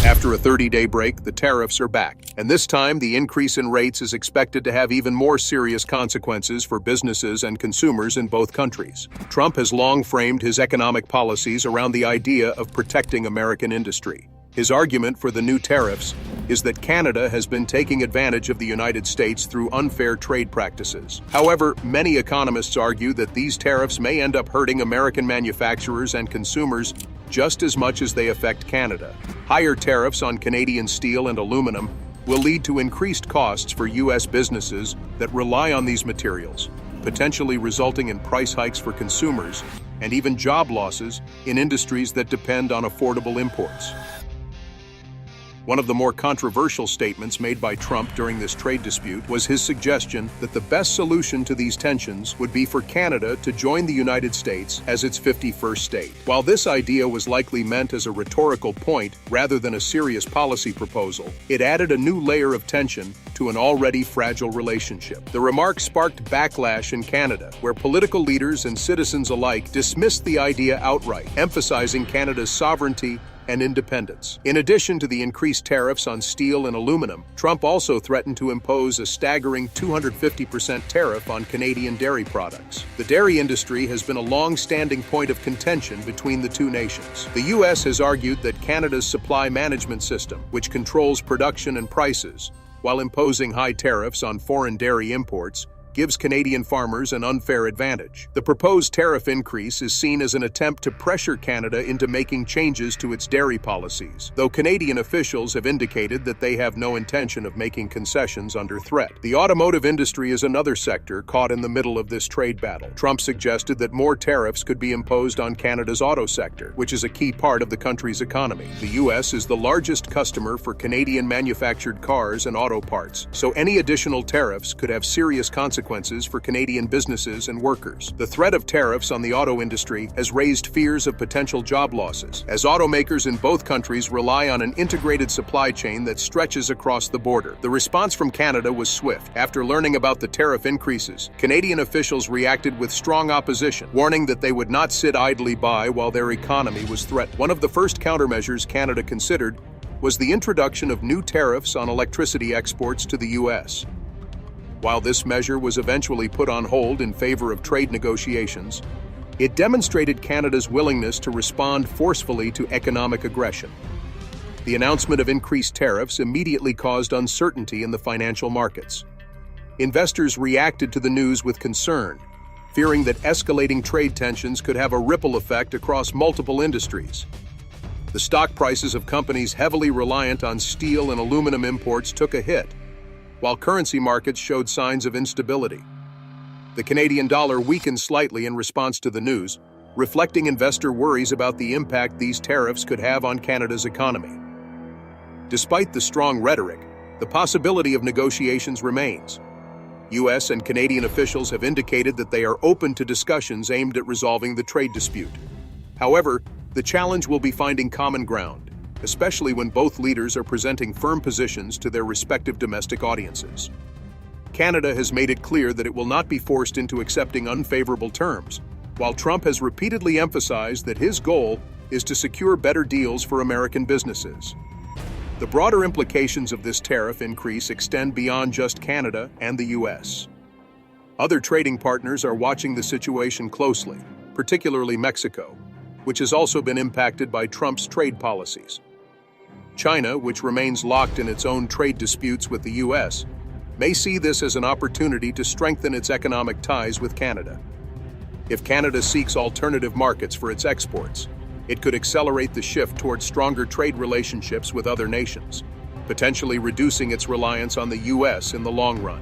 After a 30-day break, the tariffs are back, and this time the increase in rates is expected to have even more serious consequences for businesses and consumers in both countries. Trump has long framed his economic policies around the idea of protecting American industry. His argument for the new tariffs is that Canada has been taking advantage of the United States through unfair trade practices. However, many economists argue that these tariffs may end up hurting American manufacturers and consumers just as much as they affect Canada. Higher tariffs on Canadian steel and aluminum will lead to increased costs for U.S. businesses that rely on these materials, potentially resulting in price hikes for consumers and even job losses in industries that depend on affordable imports. One of the more controversial statements made by Trump during this trade dispute was his suggestion that the best solution to these tensions would be for Canada to join the United States as its 51st state. While this idea was likely meant as a rhetorical point rather than a serious policy proposal, it added a new layer of tension to an already fragile relationship. The remark sparked backlash in Canada, where political leaders and citizens alike dismissed the idea outright, emphasizing Canada's sovereignty and independence. In addition to the increased tariffs on steel and aluminum, Trump also threatened to impose a staggering 250% tariff on Canadian dairy products. The dairy industry has been a long-standing point of contention between the two nations. The U.S. has argued that Canada's supply management system, which controls production and prices, while imposing high tariffs on foreign dairy imports, gives Canadian farmers an unfair advantage. The proposed tariff increase is seen as an attempt to pressure Canada into making changes to its dairy policies, though Canadian officials have indicated that they have no intention of making concessions under threat. The automotive industry is another sector caught in the middle of this trade battle. Trump suggested that more tariffs could be imposed on Canada's auto sector, which is a key part of the country's economy. The U.S. is the largest customer for Canadian manufactured cars and auto parts, so any additional tariffs could have serious consequences for Canadian businesses and workers. The threat of tariffs on the auto industry has raised fears of potential job losses, as automakers in both countries rely on an integrated supply chain that stretches across the border. The response from Canada was swift. After learning about the tariff increases, Canadian officials reacted with strong opposition, warning that they would not sit idly by while their economy was threatened. One of the first countermeasures Canada considered was the introduction of new tariffs on electricity exports to the U.S. While this measure was eventually put on hold in favor of trade negotiations, it demonstrated Canada's willingness to respond forcefully to economic aggression. The announcement of increased tariffs immediately caused uncertainty in the financial markets. Investors reacted to the news with concern, fearing that escalating trade tensions could have a ripple effect across multiple industries. The stock prices of companies heavily reliant on steel and aluminum imports took a hit, while currency markets showed signs of instability. The Canadian dollar weakened slightly in response to the news, reflecting investor worries about the impact these tariffs could have on Canada's economy. Despite the strong rhetoric, the possibility of negotiations remains. U.S. and Canadian officials have indicated that they are open to discussions aimed at resolving the trade dispute. However, the challenge will be finding common ground, especially when both leaders are presenting firm positions to their respective domestic audiences. Canada has made it clear that it will not be forced into accepting unfavorable terms, while Trump has repeatedly emphasized that his goal is to secure better deals for American businesses. The broader implications of this tariff increase extend beyond just Canada and the U.S. Other trading partners are watching the situation closely, particularly Mexico, which has also been impacted by Trump's trade policies. China, which remains locked in its own trade disputes with the U.S., may see this as an opportunity to strengthen its economic ties with Canada. If Canada seeks alternative markets for its exports, it could accelerate the shift towards stronger trade relationships with other nations, potentially reducing its reliance on the U.S. in the long run.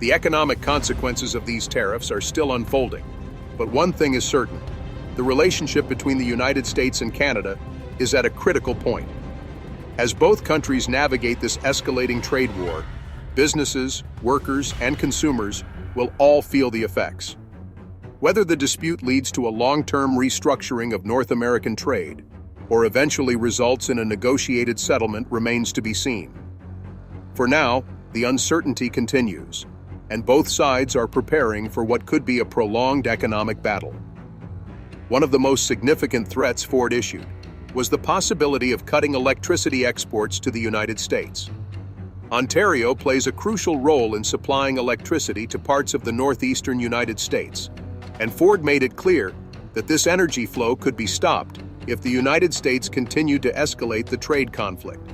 The economic consequences of these tariffs are still unfolding, but one thing is certain: the relationship between the United States and Canada is at a critical point. As both countries navigate this escalating trade war, businesses, workers, and consumers will all feel the effects. Whether the dispute leads to a long-term restructuring of North American trade or eventually results in a negotiated settlement remains to be seen. For now, the uncertainty continues, and both sides are preparing for what could be a prolonged economic battle. One of the most significant threats Ford issued was the possibility of cutting electricity exports to the United States. Ontario plays a crucial role in supplying electricity to parts of the northeastern United States, and Ford made it clear that this energy flow could be stopped if the United States continued to escalate the trade conflict.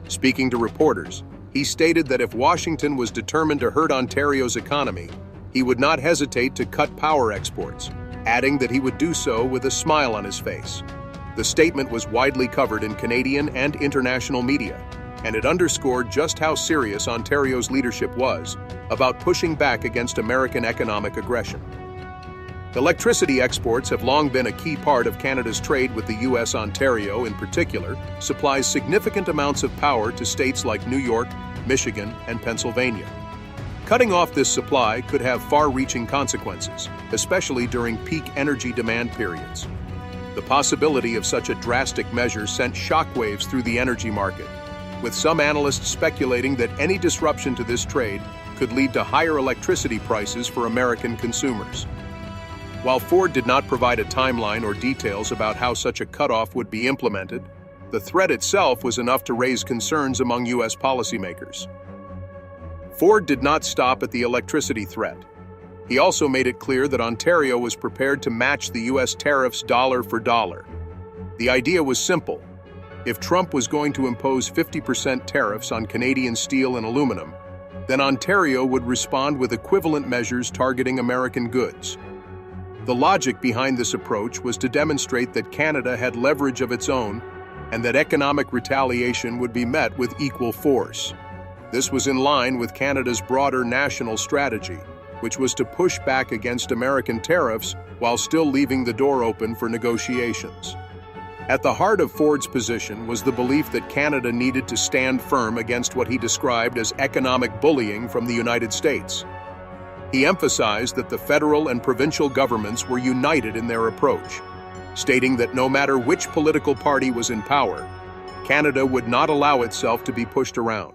Speaking to reporters, he stated that if Washington was determined to hurt Ontario's economy, he would not hesitate to cut power exports, adding that he would do so with a smile on his face. The statement was widely covered in Canadian and international media, and it underscored just how serious Ontario's leadership was about pushing back against American economic aggression. Electricity exports have long been a key part of Canada's trade with the U.S. Ontario, in particular, supplies significant amounts of power to states like New York, Michigan, and Pennsylvania. Cutting off this supply could have far-reaching consequences, especially during peak energy demand periods. The possibility of such a drastic measure sent shockwaves through the energy market, with some analysts speculating that any disruption to this trade could lead to higher electricity prices for American consumers. While Ford did not provide a timeline or details about how such a cutoff would be implemented, the threat itself was enough to raise concerns among U.S. policymakers. Ford did not stop at the electricity threat. He also made it clear that Ontario was prepared to match the U.S. tariffs dollar for dollar. The idea was simple. If Trump was going to impose 50% tariffs on Canadian steel and aluminum, then Ontario would respond with equivalent measures targeting American goods. The logic behind this approach was to demonstrate that Canada had leverage of its own and that economic retaliation would be met with equal force. This was in line with Canada's broader national strategy, which was to push back against American tariffs while still leaving the door open for negotiations. At the heart of Ford's position was the belief that Canada needed to stand firm against what he described as economic bullying from the United States. He emphasized that the federal and provincial governments were united in their approach, stating that no matter which political party was in power, Canada would not allow itself to be pushed around.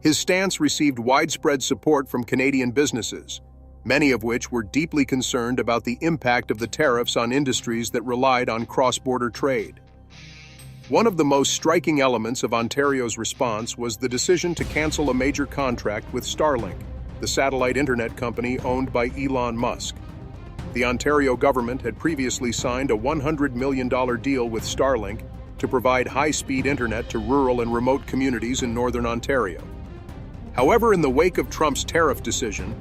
His stance received widespread support from Canadian businesses, many of which were deeply concerned about the impact of the tariffs on industries that relied on cross-border trade. One of the most striking elements of Ontario's response was the decision to cancel a major contract with Starlink, the satellite internet company owned by Elon Musk. The Ontario government had previously signed a $100 million deal with Starlink to provide high-speed internet to rural and remote communities in northern Ontario. However, in the wake of Trump's tariff decision,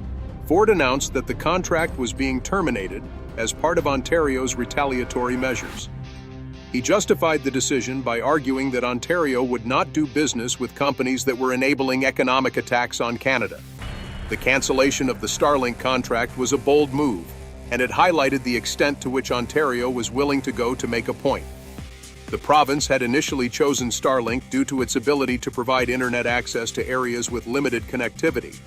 Ford announced that the contract was being terminated as part of Ontario's retaliatory measures. He justified the decision by arguing that Ontario would not do business with companies that were enabling economic attacks on Canada. The cancellation of the Starlink contract was a bold move, and it highlighted the extent to which Ontario was willing to go to make a point. The province had initially chosen Starlink due to its ability to provide internet access to areas with limited connectivity,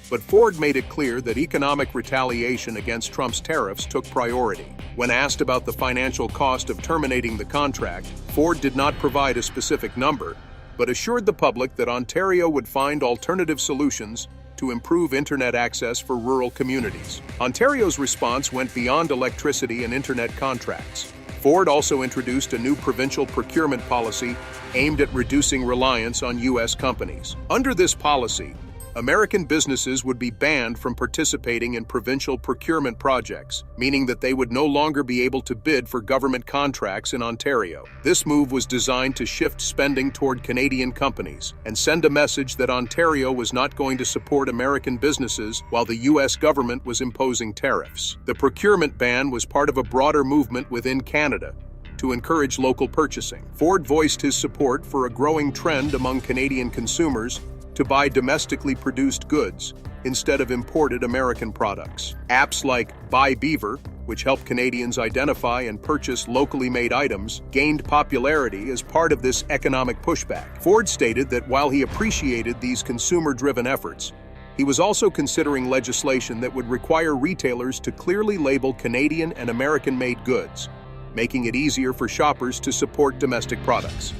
but Ford made it clear that economic retaliation against Trump's tariffs took priority. When asked about the financial cost of terminating the contract, Ford did not provide a specific number, but assured the public that Ontario would find alternative solutions to improve internet access for rural communities. Ontario's response went beyond electricity and internet contracts. Ford also introduced a new provincial procurement policy aimed at reducing reliance on U.S. companies. Under this policy, American businesses would be banned from participating in provincial procurement projects, meaning that they would no longer be able to bid for government contracts in Ontario. This move was designed to shift spending toward Canadian companies and send a message that Ontario was not going to support American businesses while the U.S. government was imposing tariffs. The procurement ban was part of a broader movement within Canada to encourage local purchasing. Ford voiced his support for a growing trend among Canadian consumers to buy domestically produced goods instead of imported American products. Apps like Buy Beaver, which help Canadians identify and purchase locally made items, gained popularity as part of this economic pushback. Ford stated that while he appreciated these consumer-driven efforts, he was also considering legislation that would require retailers to clearly label Canadian and American-made goods, making it easier for shoppers to support domestic products.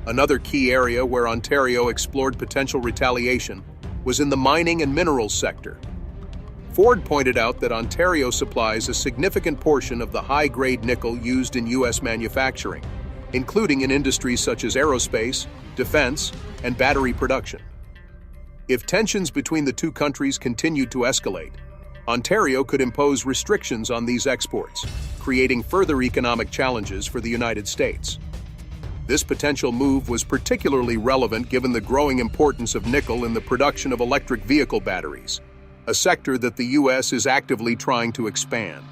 Another key area where Ontario explored potential retaliation was in the mining and minerals sector. Ford pointed out that Ontario supplies a significant portion of the high-grade nickel used in U.S. manufacturing, including in industries such as aerospace, defense, and battery production. If tensions between the two countries continued to escalate, Ontario could impose restrictions on these exports, creating further economic challenges for the United States. This potential move was particularly relevant given the growing importance of nickel in the production of electric vehicle batteries, a sector that the U.S. is actively trying to expand.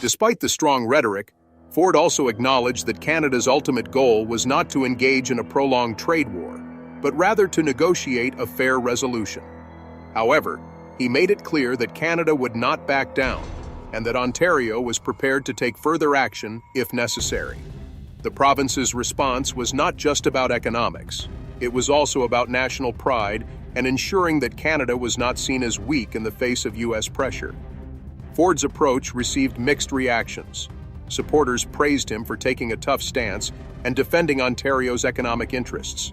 Despite the strong rhetoric, Ford also acknowledged that Canada's ultimate goal was not to engage in a prolonged trade war, but rather to negotiate a fair resolution. However, he made it clear that Canada would not back down and that Ontario was prepared to take further action if necessary. The province's response was not just about economics. It was also about national pride and ensuring that Canada was not seen as weak in the face of U.S. pressure. Ford's approach received mixed reactions. Supporters praised him for taking a tough stance and defending Ontario's economic interests.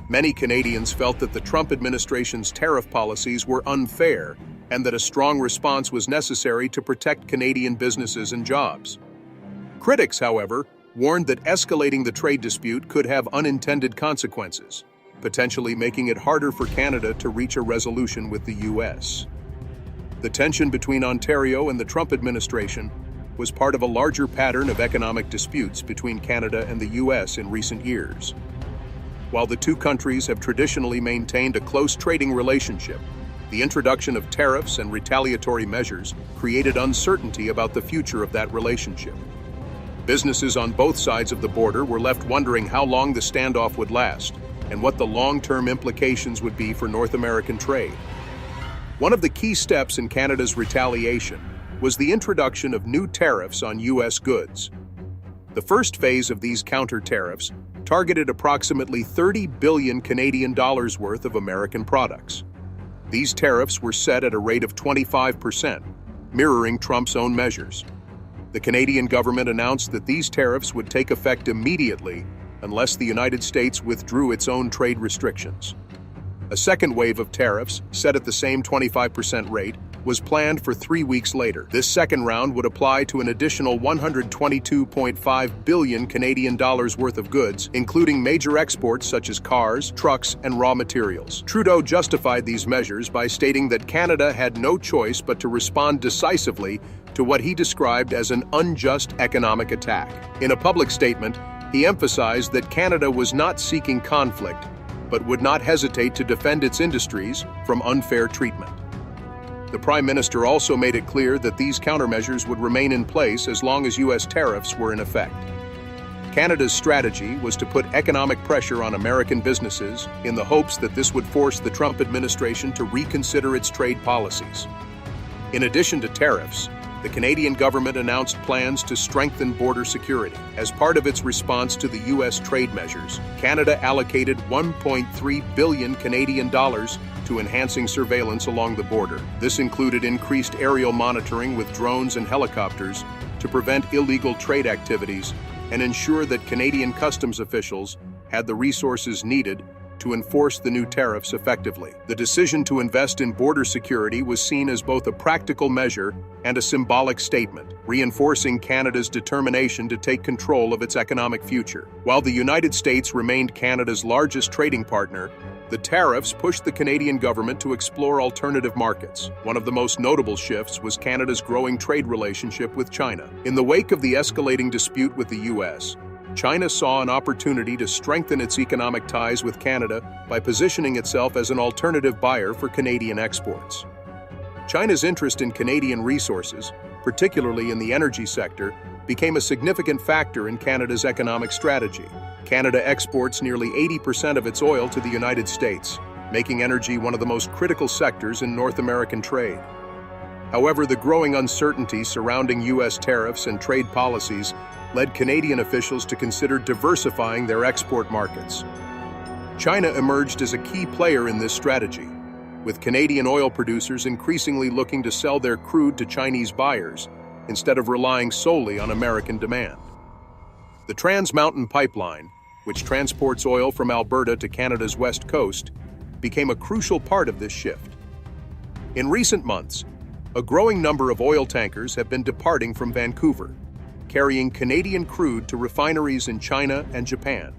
Many Canadians felt that the Trump administration's tariff policies were unfair and that a strong response was necessary to protect Canadian businesses and jobs. Critics, however, warned that escalating the trade dispute could have unintended consequences, potentially making it harder for Canada to reach a resolution with the U.S. The tension between Ontario and the Trump administration was part of a larger pattern of economic disputes between Canada and the U.S. in recent years. While the two countries have traditionally maintained a close trading relationship, the introduction of tariffs and retaliatory measures created uncertainty about the future of that relationship. Businesses on both sides of the border were left wondering how long the standoff would last and what the long-term implications would be for North American trade. One of the key steps in Canada's retaliation was the introduction of new tariffs on U.S. goods. The first phase of these counter-tariffs targeted approximately 30 billion Canadian dollars worth of American products. These tariffs were set at a rate of 25%, mirroring Trump's own measures. The Canadian government announced that these tariffs would take effect immediately unless the United States withdrew its own trade restrictions. A second wave of tariffs, set at the same 25% rate, was planned for 3 weeks later. This second round would apply to an additional 122.5 billion Canadian dollars worth of goods, including major exports such as cars, trucks, and raw materials. Trudeau justified these measures by stating that Canada had no choice but to respond decisively to what he described as an unjust economic attack. In a public statement, he emphasized that Canada was not seeking conflict, but would not hesitate to defend its industries from unfair treatment. The Prime Minister also made it clear that these countermeasures would remain in place as long as U.S. tariffs were in effect. Canada's strategy was to put economic pressure on American businesses in the hopes that this would force the Trump administration to reconsider its trade policies. In addition to tariffs, the Canadian government announced plans to strengthen border security. As part of its response to the U.S. trade measures, Canada allocated 1.3 billion Canadian dollars to enhancing surveillance along the border. This included increased aerial monitoring with drones and helicopters to prevent illegal trade activities and ensure that Canadian customs officials had the resources needed to enforce the new tariffs effectively. The decision to invest in border security was seen as both a practical measure and a symbolic statement, reinforcing Canada's determination to take control of its economic future. While the United States remained Canada's largest trading partner, the tariffs pushed the Canadian government to explore alternative markets. One of the most notable shifts was Canada's growing trade relationship with China. In the wake of the escalating dispute with the U.S., China saw an opportunity to strengthen its economic ties with Canada by positioning itself as an alternative buyer for Canadian exports. China's interest in Canadian resources, particularly in the energy sector, became a significant factor in Canada's economic strategy. Canada exports nearly 80% of its oil to the United States, making energy one of the most critical sectors in North American trade. However, the growing uncertainty surrounding U.S. tariffs and trade policies led Canadian officials to consider diversifying their export markets. China emerged as a key player in this strategy, with Canadian oil producers increasingly looking to sell their crude to Chinese buyers instead of relying solely on American demand. The Trans Mountain Pipeline, which transports oil from Alberta to Canada's west coast, became a crucial part of this shift. In recent months, a growing number of oil tankers have been departing from Vancouver. carrying Canadian crude to refineries in China and Japan.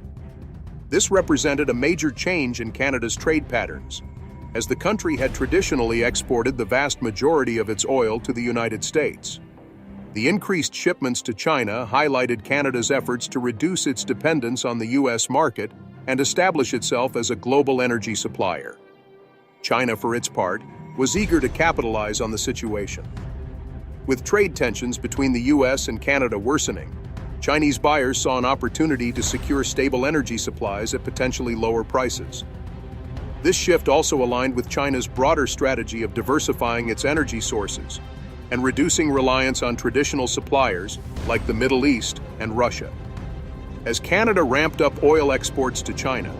This represented a major change in Canada's trade patterns, as the country had traditionally exported the vast majority of its oil to the United States. The increased shipments to China highlighted Canada's efforts to reduce its dependence on the U.S. market and establish itself as a global energy supplier. China, for its part, was eager to capitalize on the situation. With trade tensions between the U.S. and Canada worsening, Chinese buyers saw an opportunity to secure stable energy supplies at potentially lower prices. This shift also aligned with China's broader strategy of diversifying its energy sources and reducing reliance on traditional suppliers like the Middle East and Russia. As Canada ramped up oil exports to China,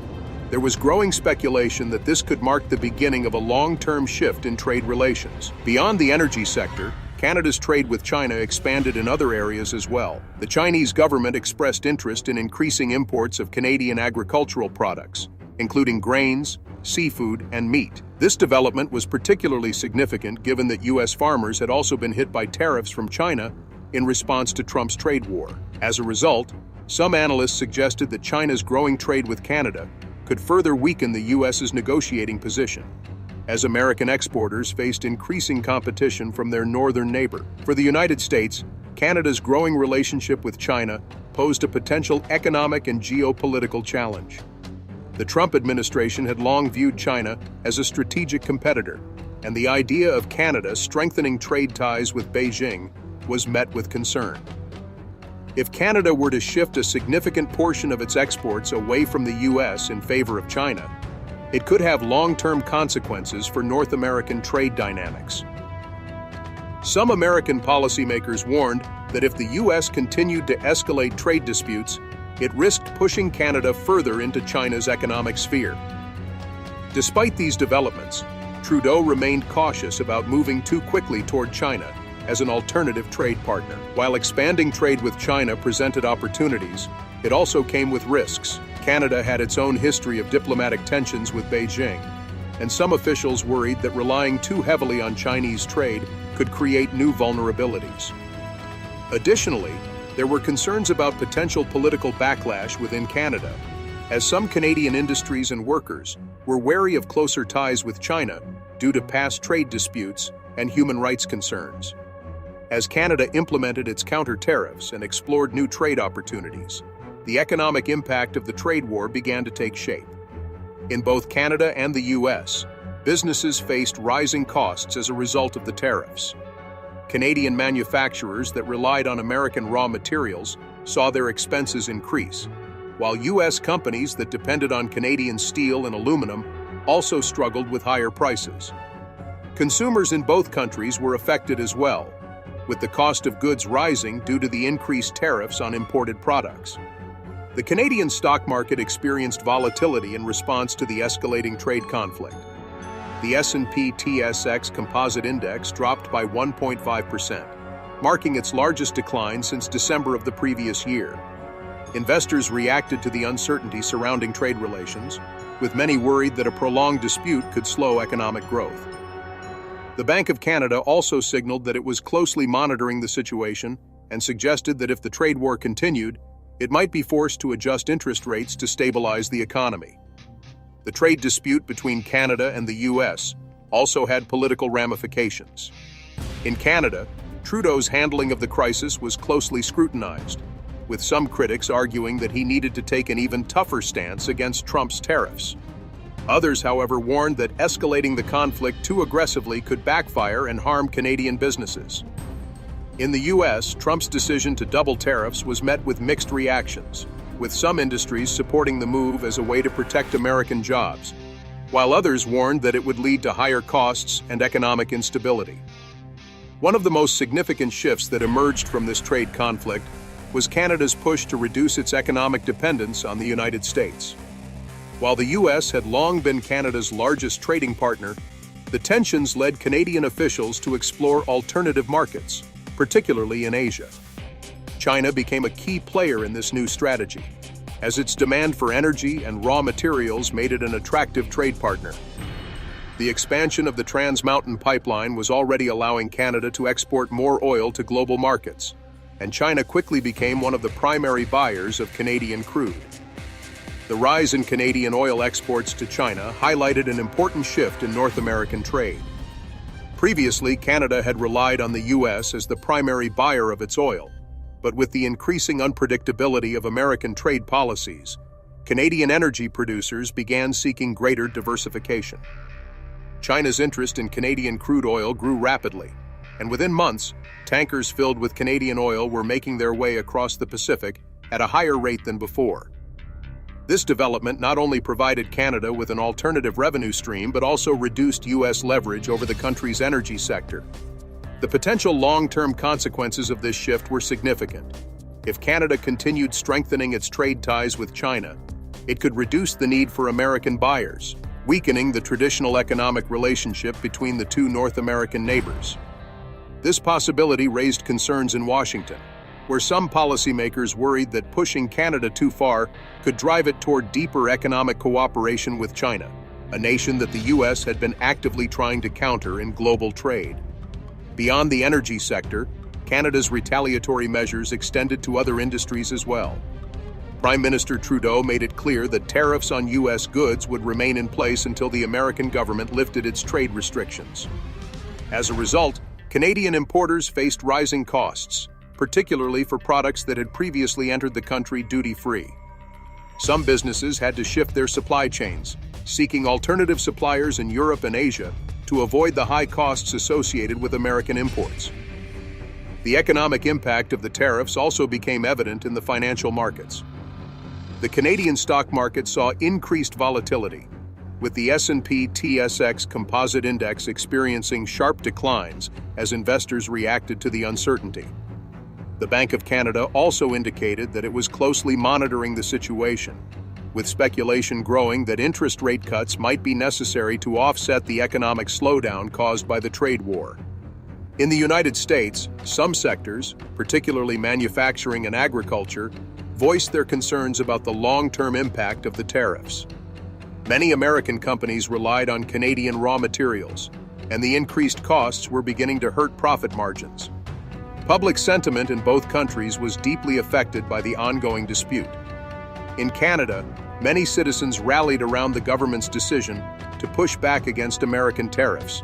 there was growing speculation that this could mark the beginning of a long-term shift in trade relations. Beyond the energy sector, Canada's trade with China expanded in other areas as well. The Chinese government expressed interest in increasing imports of Canadian agricultural products, including grains, seafood, and meat. This development was particularly significant given that U.S. farmers had also been hit by tariffs from China in response to Trump's trade war. As a result, some analysts suggested that China's growing trade with Canada could further weaken the U.S.'s negotiating position, as American exporters faced increasing competition from their northern neighbor. For the United States, Canada's growing relationship with China posed a potential economic and geopolitical challenge. The Trump administration had long viewed China as a strategic competitor, and the idea of Canada strengthening trade ties with Beijing was met with concern. If Canada were to shift a significant portion of its exports away from the U.S. in favor of China, it could have long-term consequences for North American trade dynamics. Some American policymakers warned that if the U.S. continued to escalate trade disputes, it risked pushing Canada further into China's economic sphere. Despite these developments, Trudeau remained cautious about moving too quickly toward China as an alternative trade partner. While expanding trade with China presented opportunities, it also came with risks. Canada had its own history of diplomatic tensions with Beijing, and some officials worried that relying too heavily on Chinese trade could create new vulnerabilities. Additionally, there were concerns about potential political backlash within Canada, as some Canadian industries and workers were wary of closer ties with China due to past trade disputes and human rights concerns. As Canada implemented its counter tariffs and explored new trade opportunities, the economic impact of the trade war began to take shape. In both Canada and the U.S., businesses faced rising costs as a result of the tariffs. Canadian manufacturers that relied on American raw materials saw their expenses increase, while U.S. companies that depended on Canadian steel and aluminum also struggled with higher prices. Consumers in both countries were affected as well, with the cost of goods rising due to the increased tariffs on imported products. The Canadian stock market experienced volatility in response to the escalating trade conflict. The S&P/TSX Composite Index dropped by 1.5%, marking its largest decline since December of the previous year. Investors reacted to the uncertainty surrounding trade relations, with many worried that a prolonged dispute could slow economic growth. The Bank of Canada also signaled that it was closely monitoring the situation and suggested that if the trade war continued, it might be forced to adjust interest rates to stabilize the economy. The trade dispute between Canada and the U.S. also had political ramifications. In Canada, Trudeau's handling of the crisis was closely scrutinized, with some critics arguing that he needed to take an even tougher stance against Trump's tariffs. Others, however, warned that escalating the conflict too aggressively could backfire and harm Canadian businesses. In the U.S., Trump's decision to double tariffs was met with mixed reactions, with some industries supporting the move as a way to protect American jobs, while others warned that it would lead to higher costs and economic instability. One of the most significant shifts that emerged from this trade conflict was Canada's push to reduce its economic dependence on the United States. While the U.S. had long been Canada's largest trading partner, the tensions led Canadian officials to explore alternative markets, particularly in Asia. China became a key player in this new strategy, as its demand for energy and raw materials made it an attractive trade partner. The expansion of the Trans Mountain Pipeline was already allowing Canada to export more oil to global markets, and China quickly became one of the primary buyers of Canadian crude. The rise in Canadian oil exports to China highlighted an important shift in North American trade. Previously, Canada had relied on the U.S. as the primary buyer of its oil, but with the increasing unpredictability of American trade policies, Canadian energy producers began seeking greater diversification. China's interest in Canadian crude oil grew rapidly, and within months, tankers filled with Canadian oil were making their way across the Pacific at a higher rate than before. This development not only provided Canada with an alternative revenue stream, but also reduced U.S. leverage over the country's energy sector. The potential long-term consequences of this shift were significant. If Canada continued strengthening its trade ties with China, it could reduce the need for American buyers, weakening the traditional economic relationship between the two North American neighbors. This possibility raised concerns in Washington, where some policymakers worried that pushing Canada too far could drive it toward deeper economic cooperation with China, a nation that the U.S. had been actively trying to counter in global trade. Beyond the energy sector, Canada's retaliatory measures extended to other industries as well. Prime Minister Trudeau made it clear that tariffs on U.S. goods would remain in place until the American government lifted its trade restrictions. As a result, Canadian importers faced rising costs, particularly for products that had previously entered the country duty-free. Some businesses had to shift their supply chains, seeking alternative suppliers in Europe and Asia to avoid the high costs associated with American imports. The economic impact of the tariffs also became evident in the financial markets. The Canadian stock market saw increased volatility, with the S&P/TSX Composite Index experiencing sharp declines as investors reacted to the uncertainty. The Bank of Canada also indicated that it was closely monitoring the situation, with speculation growing that interest rate cuts might be necessary to offset the economic slowdown caused by the trade war. In the United States, some sectors, particularly manufacturing and agriculture, voiced their concerns about the long-term impact of the tariffs. Many American companies relied on Canadian raw materials, and the increased costs were beginning to hurt profit margins. Public sentiment in both countries was deeply affected by the ongoing dispute. In Canada, many citizens rallied around the government's decision to push back against American tariffs,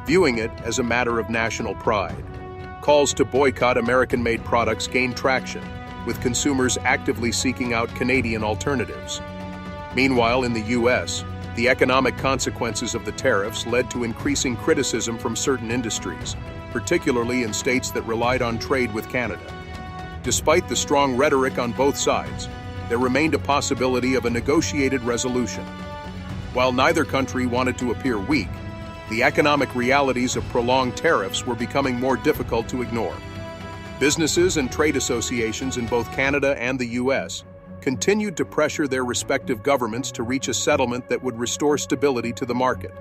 viewing it as a matter of national pride. Calls to boycott American-made products gained traction, with consumers actively seeking out Canadian alternatives. Meanwhile, in the U.S., the economic consequences of the tariffs led to increasing criticism from certain industries, particularly in states that relied on trade with Canada. Despite the strong rhetoric on both sides, there remained a possibility of a negotiated resolution. While neither country wanted to appear weak, the economic realities of prolonged tariffs were becoming more difficult to ignore. Businesses and trade associations in both Canada and the U.S. continued to pressure their respective governments to reach a settlement that would restore stability to the market.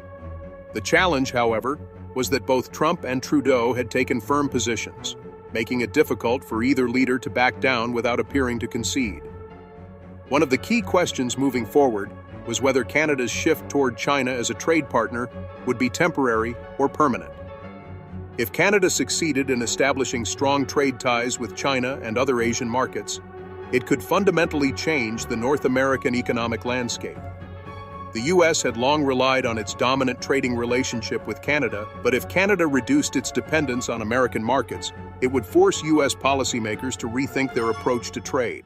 The challenge, however, was that both Trump and Trudeau had taken firm positions, making it difficult for either leader to back down without appearing to concede. One of the key questions moving forward was whether Canada's shift toward China as a trade partner would be temporary or permanent. If Canada succeeded in establishing strong trade ties with China and other Asian markets, it could fundamentally change the North American economic landscape. The U.S. had long relied on its dominant trading relationship with Canada, but if Canada reduced its dependence on American markets, it would force U.S. policymakers to rethink their approach to trade.